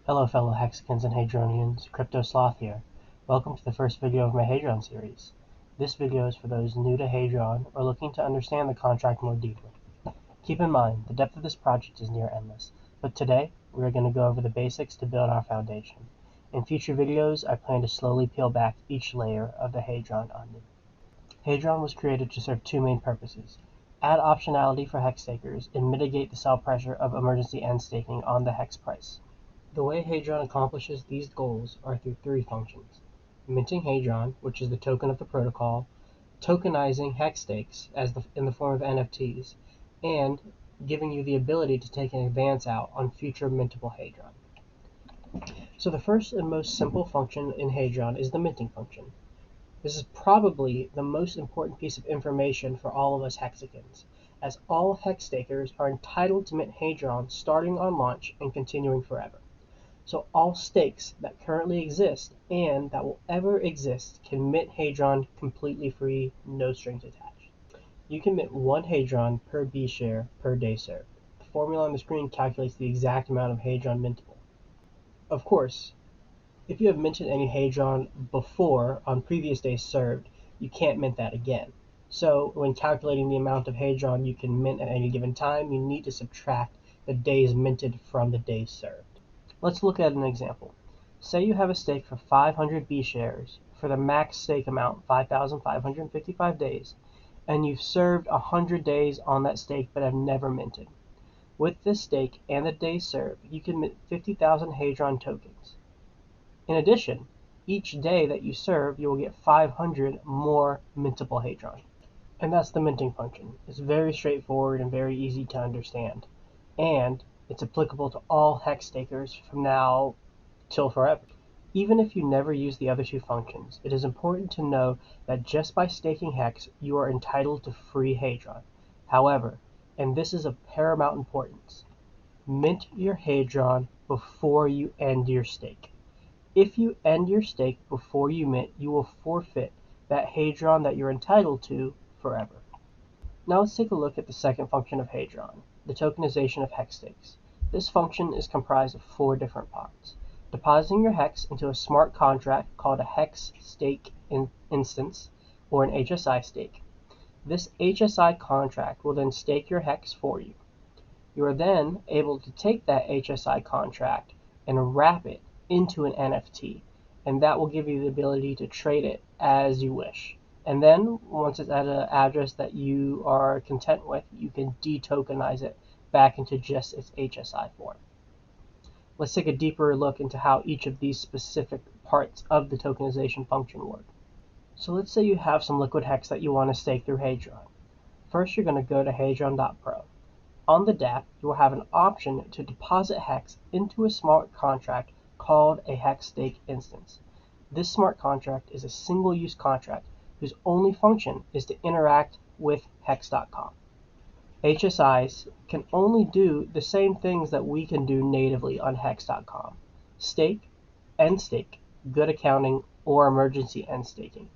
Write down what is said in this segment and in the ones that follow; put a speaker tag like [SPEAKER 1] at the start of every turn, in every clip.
[SPEAKER 1] Hello fellow Hexicans and Hadronians, Crypto Sloth here. Welcome to the first video of my Hadron series. This video is for those new to Hadron or looking to understand the contract more deeply. Keep in mind, the depth of this project is near endless, but today we are going to go over the basics to build our foundation. In future videos, I plan to slowly peel back each layer of the Hadron onion. Hadron was created to serve two main purposes: add optionality for hex stakers and mitigate the sell pressure of emergency end staking on the hex price. The way Hedron accomplishes these goals are through three functions: minting Hedron, which is the token of the protocol, tokenizing HEX Stakes in the form of NFTs, and giving you the ability to take an advance out on future mintable Hedron. So the first and most simple function in Hedron is the minting function. This is probably the most important piece of information for all of us Hexicans, as all hex stakers are entitled to mint Hedron starting on launch and continuing forever. So all stakes that currently exist and that will ever exist can mint Hedron completely free, no strings attached. You can mint one Hedron per B share per day served. The formula on the screen calculates the exact amount of Hedron mintable. Of course, if you have minted any Hedron before on previous days served, you can't mint that again. So when calculating the amount of Hedron you can mint at any given time, you need to subtract the days minted from the days served. Let's look at an example. Say you have a stake for 500 B shares for the max stake amount, 5,555 days, and you've served 100 days on that stake but have never minted. With this stake and the days served, you can mint 50,000 Hedron tokens. In addition, each day that you serve, you will get 500 more mintable Hedron. And that's the minting function. It's very straightforward and very easy to understand. And it's applicable to all hex stakers from now till forever. Even if you never use the other two functions, it is important to know that just by staking hex, you are entitled to free Hedron. However, and this is of paramount importance, mint your Hedron before you end your stake. If you end your stake before you mint, you will forfeit that Hedron that you're entitled to forever. Now let's take a look at the second function of Hedron, the tokenization of HEX Stakes. This function is comprised of four different parts: depositing your hex into a smart contract called a HEX Stake instance, or an HSI stake. This HSI contract will then stake your hex for you. You are then able to take that HSI contract and wrap it into an NFT, and that will give you the ability to trade it as you wish. And then once it's at an address that you are content with, you can detokenize it back into just its HSI form. Let's take a deeper look into how each of these specific parts of the tokenization function work. So let's say you have some liquid hex that you want to stake through Hedron. First, you're going to go to hedron.pro. On the dApp, you will have an option to deposit hex into a smart contract called a HEX Stake instance. This smart contract is a single-use contract whose only function is to interact with hex.com. HSIs can only do the same things that we can do natively on hex.com: stake, end stake, good accounting, or emergency end staking.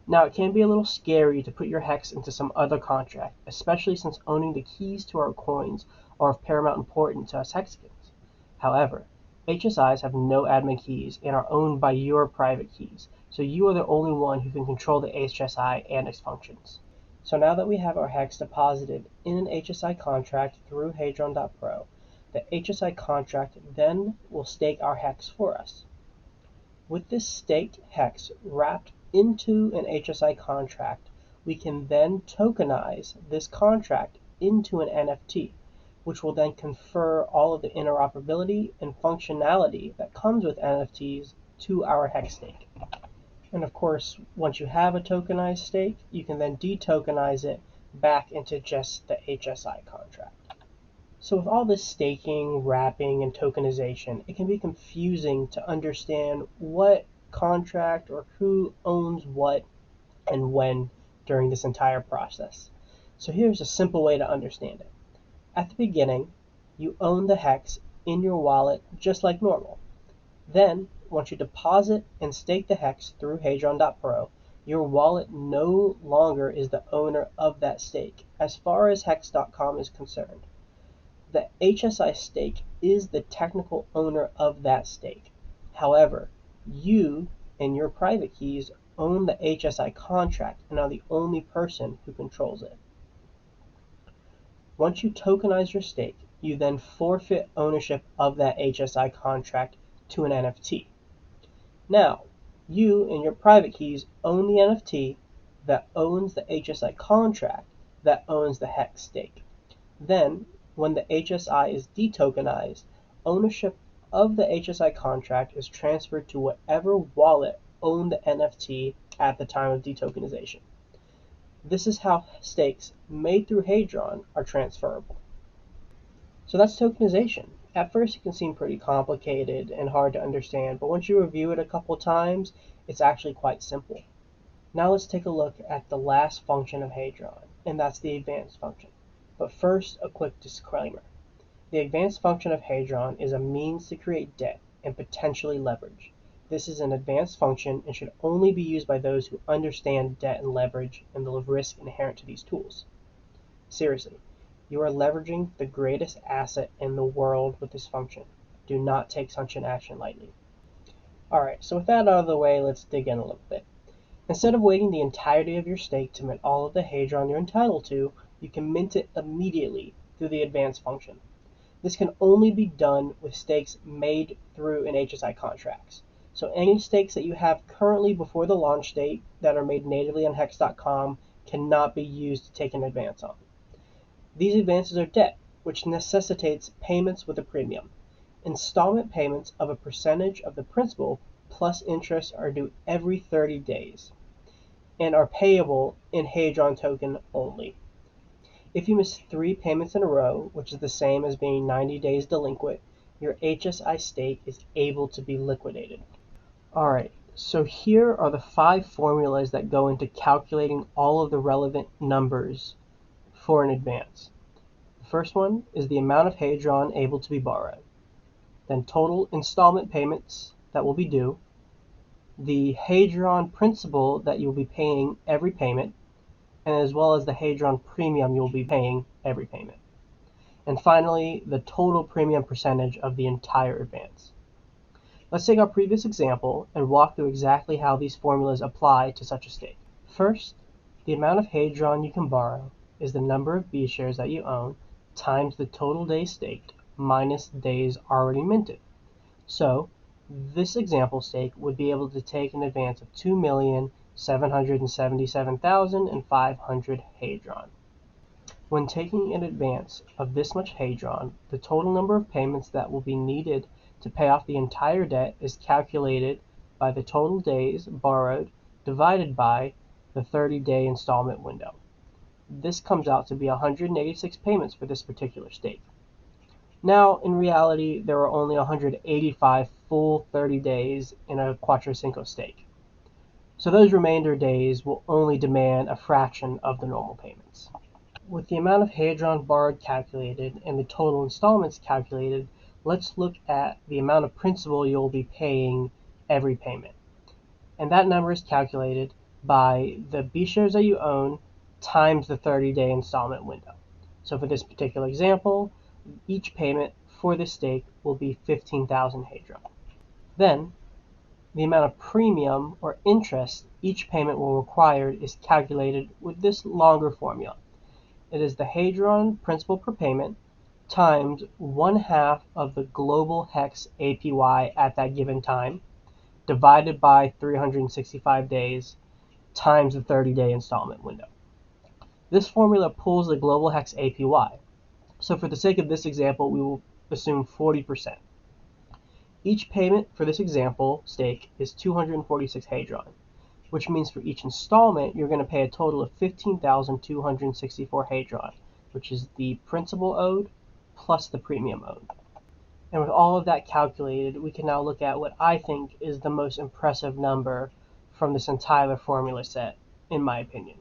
[SPEAKER 1] Now, it can be a little scary to put your hex into some other contract, especially since owning the keys to our coins are of paramount importance to us Hexicans. However, HSIs have no admin keys and are owned by your private keys, so you are the only one who can control the HSI and its functions. So now that we have our hex deposited in an HSI contract through hedron.pro, the HSI contract then will stake our hex for us. With this staked hex wrapped into an HSI contract, we can then tokenize this contract into an NFT, which will then confer all of the interoperability and functionality that comes with NFTs to our hex stake. And of course, once you have a tokenized stake, you can then detokenize it back into just the HSI contract. So with all this staking, wrapping, and tokenization, it can be confusing to understand what contract or who owns what and when during this entire process. So here's a simple way to understand it. At the beginning, you own the hex in your wallet just like normal. Then, once you deposit and stake the hex through hedron.pro, your wallet no longer is the owner of that stake as far as hex.com is concerned. the HSI stake is the technical owner of that stake. However, you and your private keys own the HSI contract and are the only person who controls it. Once you tokenize your stake, you then forfeit ownership of that HSI contract to an NFT. Now, you and your private keys own the NFT that owns the HSI contract that owns the HEX stake. Then, when the HSI is detokenized, ownership of the HSI contract is transferred to whatever wallet owned the NFT at the time of detokenization. This is how stakes made through Hedron are transferable. So that's tokenization. At first it can seem pretty complicated and hard to understand, but once you review it a couple times, it's actually quite simple. Now let's take a look at the last function of Hedron, and that's the advanced function. But first, a quick disclaimer. The advanced function of Hedron is a means to create debt and potentially leverage. This is an advanced function and should only be used by those who understand debt and leverage and the risk inherent to these tools. Seriously, you are leveraging the greatest asset in the world with this function. Do not take such an action lightly. Alright, so with that out of the way, let's dig in a little bit. Instead of waiting the entirety of your stake to mint all of the Hedron you're entitled to, you can mint it immediately through the advanced function. This can only be done with stakes made through an HSI contracts. So any stakes that you have currently before the launch date that are made natively on hex.com cannot be used to take an advance on. These advances are debt, which necessitates payments with a premium. Installment payments of a percentage of the principal plus interest are due every 30 days and are payable in Hedron token only. If you miss 3 payments in a row, which is the same as being 90 days delinquent, your HSI stake is able to be liquidated. Alright, so here are the 5 formulas that go into calculating all of the relevant numbers for an advance. The first one is the amount of Hedron able to be borrowed. Then total installment payments that will be due. The Hedron principal that you'll be paying every payment, and as well as the Hedron premium you'll be paying every payment. And finally, the total premium percentage of the entire advance. Let's take our previous example and walk through exactly how these formulas apply to such a stake. First, the amount of Hedron you can borrow is the number of B shares that you own times the total days staked minus days already minted. So, this example stake would be able to take an advance of 2,777,500 Hedron. When taking an advance of this much Hedron, the total number of payments that will be needed to pay off the entire debt is calculated by the total days borrowed divided by the 30-day installment window. This comes out to be 186 payments for this particular stake. Now, in reality, there are only 185 full 30 days in a Quattro Cinco stake. So those remainder days will only demand a fraction of the normal payments. With the amount of Hedron borrowed calculated and the total installments calculated, let's look at the amount of principal you'll be paying every payment. And that number is calculated by the B shares that you own times the 30-day installment window. So for this particular example, each payment for this stake will be 15,000 Hedron. Then, the amount of premium or interest each payment will require is calculated with this longer formula. It is the Hedron principal per payment times 1/2 of the global hex APY at that given time, divided by 365 days, times the 30-day installment window. This formula pulls the global hex APY. So for the sake of this example, we will assume 40%. Each payment for this example stake is 246 Hedron, which means for each installment, you're going to pay a total of 15,264 Hedron, which is the principal owed plus the premium owed. And with all of that calculated, we can now look at what I think is the most impressive number from this entire formula set, in my opinion.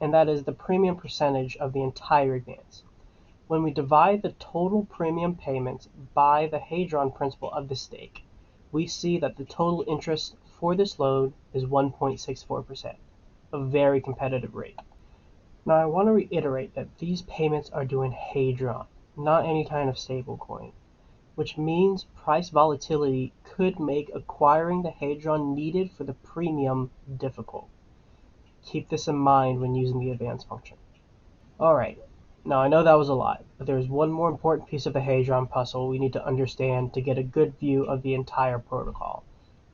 [SPEAKER 1] And that is the premium percentage of the entire advance. When we divide the total premium payments by the Hedron principal of the stake, we see that the total interest for this loan is 1.64%, a very competitive rate. Now I want to reiterate that these payments are due in Hedron, not any kind of stable coin, which means price volatility could make acquiring the Hedron needed for the premium difficult. Keep this in mind when using the advanced function. Alright, now I know that was a lot, but there's one more important piece of the Hedron puzzle we need to understand to get a good view of the entire protocol,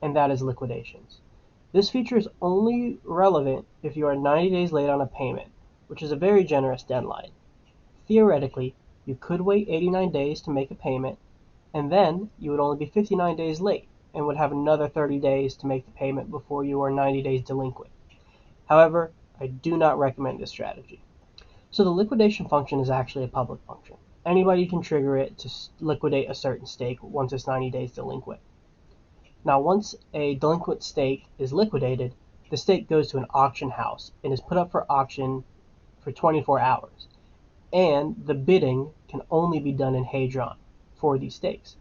[SPEAKER 1] and that is liquidations. This feature is only relevant if you are 90 days late on a payment, which is a very generous deadline. Theoretically, you could wait 89 days to make a payment, and then you would only be 59 days late and would have another 30 days to make the payment before you are 90 days delinquent. However, I do not recommend this strategy. So the liquidation function is actually a public function. Anybody can trigger it to liquidate a certain stake once it's 90 days delinquent. Now, once a delinquent stake is liquidated, the stake goes to an auction house and is put up for auction for 24 hours. And the bidding can only be done in Hedron for these stakes.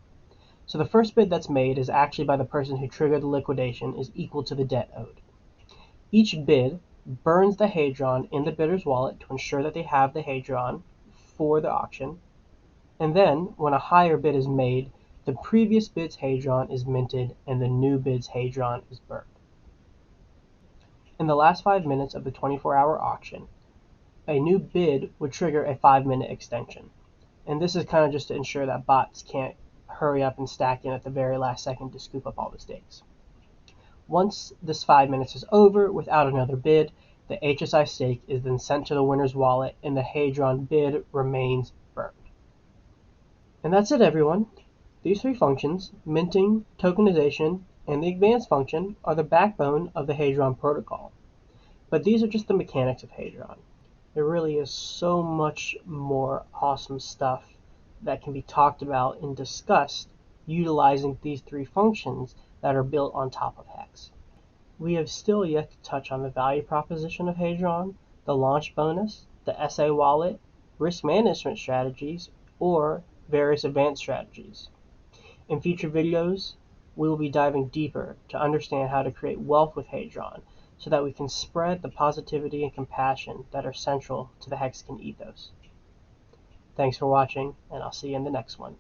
[SPEAKER 1] So the first bid that's made is actually by the person who triggered the liquidation is equal to the debt owed. Each bid burns the Hedron in the bidder's wallet to ensure that they have the Hedron for the auction, and then when a higher bid is made, the previous bid's Hedron is minted and the new bid's Hedron is burned. In the last 5 minutes of the 24-hour auction, a new bid would trigger a 5-minute extension, and this is kind of just to ensure that bots can't hurry up and stack in at the very last second to scoop up all the stakes. Once this 5 minutes is over without another bid, the HSI stake is then sent to the winner's wallet and the Hedron bid remains burned. And that's it, everyone. These three functions, minting, tokenization, and the advanced function, are the backbone of the Hedron protocol. But these are just the mechanics of Hedron. There really is so much more awesome stuff that can be talked about and discussed utilizing these three functions that are built on top of HEX. We have still yet to touch on the value proposition of Hedron, the launch bonus, the SA wallet, risk management strategies, or various advanced strategies. In future videos, we will be diving deeper to understand how to create wealth with Hedron so that we can spread the positivity and compassion that are central to the Hexagon ethos. Thanks for watching, and I'll see you in the next one.